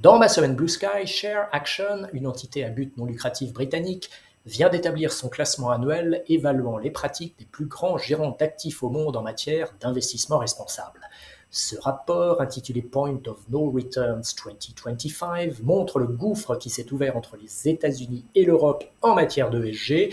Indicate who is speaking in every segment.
Speaker 1: Dans ma semaine Blue Sky, Share Action, une entité à but non lucratif britannique, vient d'établir son classement annuel évaluant les pratiques des plus grands gérants d'actifs au monde en matière d'investissement responsable. Ce rapport, intitulé Point of No Returns 2025, montre le gouffre qui s'est ouvert entre les États-Unis et l'Europe en matière d'ESG.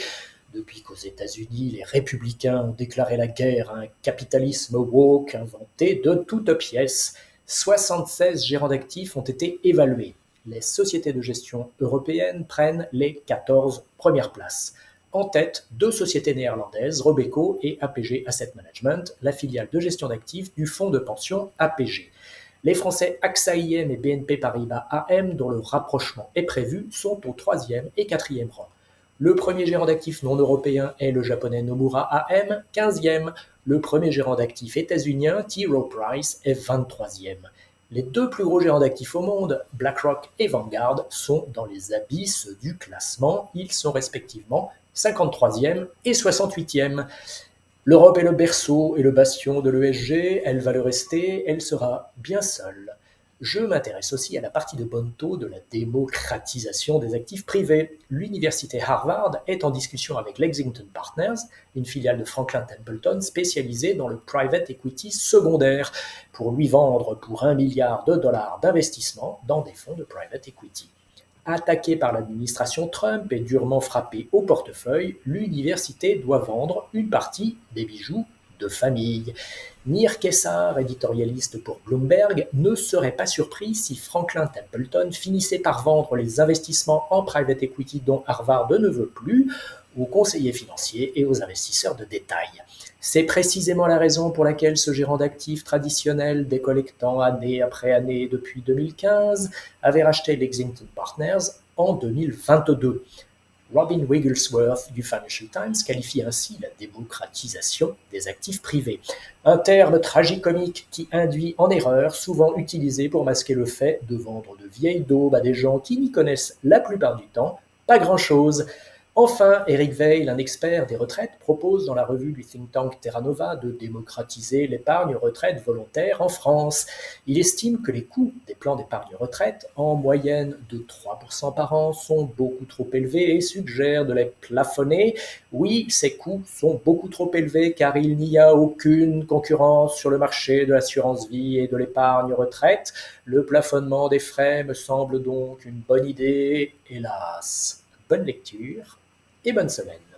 Speaker 1: Depuis qu'aux États-Unis, les républicains ont déclaré la guerre à un capitalisme woke inventé de toutes pièces, 76 gérants d'actifs ont été évalués. Les sociétés de gestion européennes prennent les 14 premières places. En tête, deux sociétés néerlandaises, Robeco et APG Asset Management, la filiale de gestion d'actifs du fonds de pension APG. Les Français AXA IM et BNP Paribas AM, dont le rapprochement est prévu, sont au 3e et 4e rang. Le premier gérant d'actifs non européen est le japonais Nomura AM, 15e. Le premier gérant d'actifs états-unien, T. Rowe Price, est 23e. Les deux plus gros gérants d'actifs au monde, BlackRock et Vanguard, sont dans les abysses du classement. Ils sont respectivement 53e et 68e. L'Europe est le berceau et le bastion de l'ESG, elle va le rester, elle sera bien seule. Je m'intéresse aussi à la partie de Bonto de la démocratisation des actifs privés. L'université Harvard est en discussion avec Lexington Partners, une filiale de Franklin Templeton spécialisée dans le private equity secondaire, pour lui vendre pour $1 milliard d'investissement dans des fonds de private equity. Attaquée par l'administration Trump et durement frappée au portefeuille, l'université doit vendre une partie des bijoux de famille. Nir Kessar, éditorialiste pour Bloomberg, ne serait pas surpris si Franklin Templeton finissait par vendre les investissements en private equity dont Harvard ne veut plus aux conseillers financiers et aux investisseurs de détail. C'est précisément la raison pour laquelle ce gérant d'actifs traditionnel, décollectant année après année depuis 2015, avait racheté Lexington Partners en 2022. Robin Wigglesworth du Financial Times qualifie ainsi la démocratisation des actifs privés, un terme tragicomique qui induit en erreur, souvent utilisé pour masquer le fait de vendre de vieilles daubes à des gens qui n'y connaissent la plupart du temps pas grand-chose. Enfin, Eric Weil, un expert des retraites, propose dans la revue du think tank Terra Nova de démocratiser l'épargne retraite volontaire en France. Il estime que les coûts des plans d'épargne retraite, en moyenne de 3% par an, sont beaucoup trop élevés et suggère de les plafonner. Oui, ces coûts sont beaucoup trop élevés car il n'y a aucune concurrence sur le marché de l'assurance vie et de l'épargne retraite. Le plafonnement des frais me semble donc une bonne idée, hélas. Bonne lecture et bonne semaine.